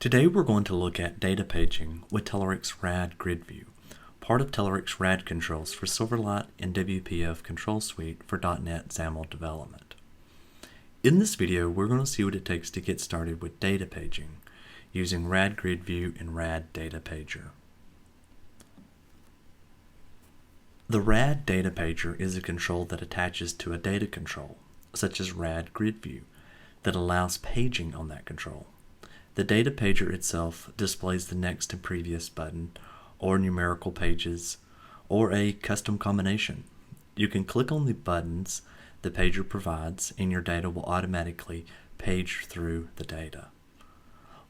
Today we're going to look at data paging with Telerik's RadGridView, part of Telerik's RAD controls for Silverlight and WPF control suite for .NET XAML development. In this video, we're going to see what it takes to get started with data paging using RadGridView and RadDataPager. The RadDataPager is a control that attaches to a data control, such as RadGridView, that allows paging on that control. The data pager itself displays the next and previous button, or numerical pages, or a custom combination. You can click on the buttons the pager provides, and your data will automatically page through the data.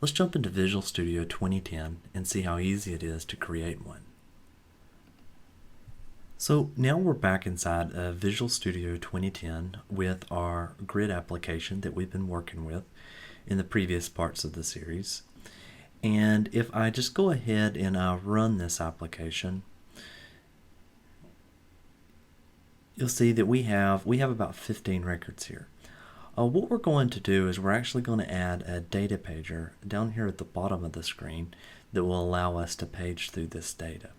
Let's jump into Visual Studio 2010 and see how easy it is to create one. So now we're back inside of Visual Studio 2010 with our grid application that we've been working with in the previous parts of the series. And if I just go ahead and run this application, you'll see that we have about 15 records here. What we're going to do is we're actually going to add a data pager down here at the bottom of the screen that will allow us to page through this data.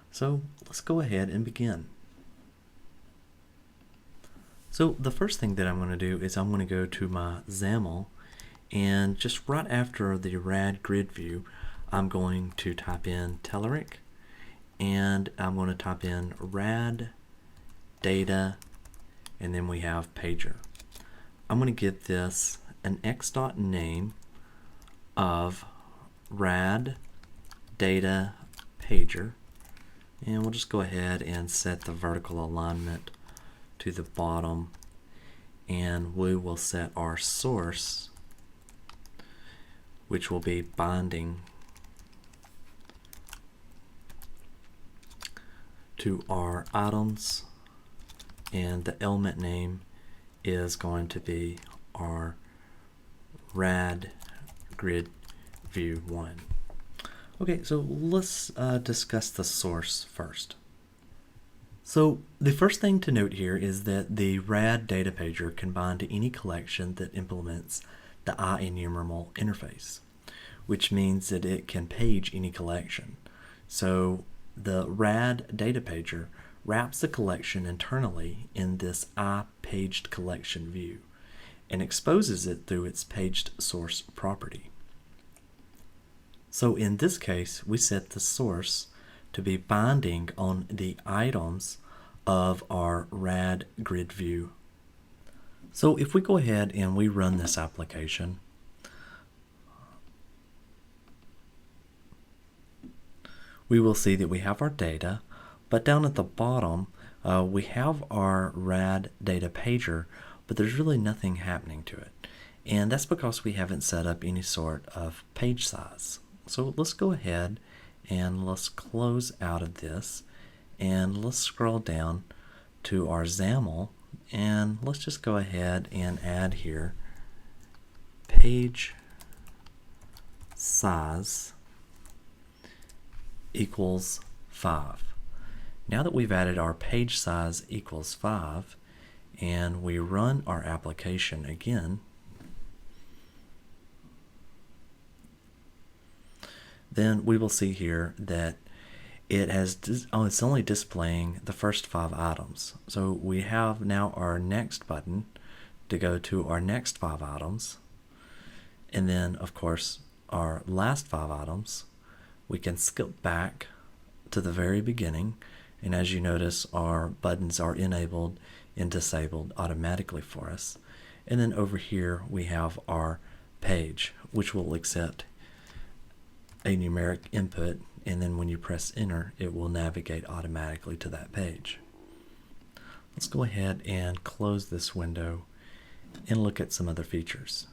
So let's go ahead and begin. So the first thing that I'm going to do is I'm going to go to my XAML, and just right after the RadGridView, I'm going to type in Telerik, and I'm going to type in rad data, and then we have pager. I'm going to give this an x.name of RadDataPager, and we'll just go ahead and set the vertical alignment to the bottom, and we will set our source, which will be binding to our items, and the element name is going to be our RadGridView1. Okay, so let's discuss the source first. So the first thing to note here is that the RadDataPager can bind to any collection that implements the IEnumerable interface, which means that it can page any collection. So the RadDataPager wraps the collection internally in this iPagedCollection view and exposes it through its paged source property. So in this case, we set the source to be binding on the items of our RadGridView. So if we go ahead and we run this application, we will see that we have our data, but down at the bottom we have our RadDataPager, but there's really nothing happening to it. And that's because we haven't set up any sort of page size. So let's go ahead and let's close out of this, and let's scroll down to our XAML, and let's just go ahead and add here page size equals 5. Now that we've added our page size equals 5 and we run our application again, then we will see here that it's only displaying the first 5 items. So we have now our next button to go to our next 5 items, and then of course our last 5 items. We can skip back to the very beginning, and as you notice, our buttons are enabled and disabled automatically for us. And then over here we have our page, which will accept a numeric input, and then when you press enter, it will navigate automatically to that page. Let's go ahead and close this window and look at some other features.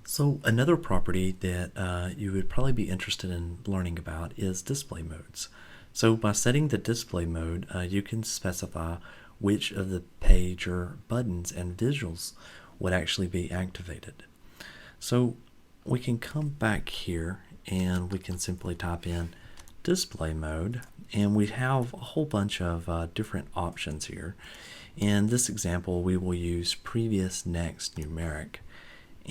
So another property that you would probably be interested in learning about is display modes. So by setting the display mode, you can specify which of the pager buttons and visuals would actually be activated. So we can come back here and we can simply type in display mode, and we have a whole bunch of different options here. In this example, we will use previous next numeric,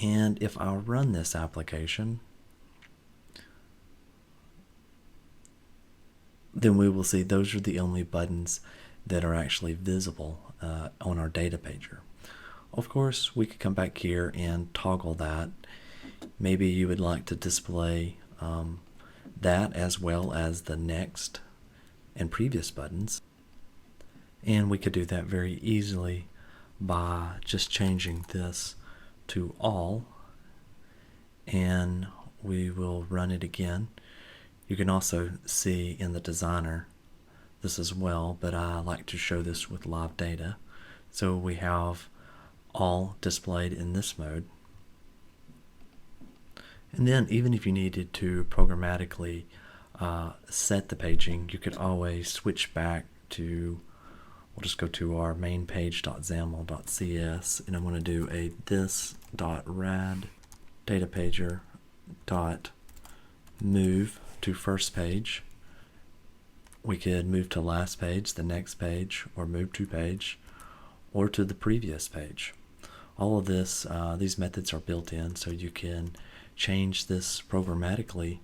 and if I run this application, then we will see those are the only buttons that are actually visible on our data pager. Of course, we could come back here and toggle that. Maybe you would like to display that as well as the next and previous buttons. And we could do that very easily by just changing this to all, and we will run it again. You can also see in the designer this as well, but I like to show this with live data. So we have all displayed in this mode. And then even if you needed to programmatically set the paging, you could always switch back to, we'll just go to our main page.xaml.cs, and I'm going to do a this.RadDataPager.move to first page. We could move to last page, the next page, or move to page, or to the previous page. All of this, these methods are built in, so you can change this programmatically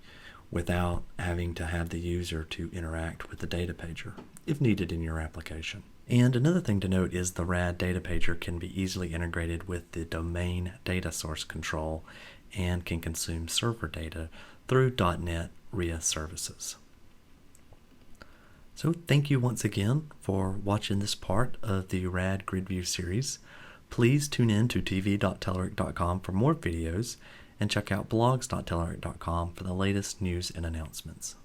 without having to have the user to interact with the data pager if needed in your application. And another thing to note is the RadDataPager can be easily integrated with the domain data source control and can consume server data through .NET RIA services. So thank you once again for watching this part of the RadGridView series. Please tune in to tv.telerik.com for more videos and check out blogs.telerik.com for the latest news and announcements.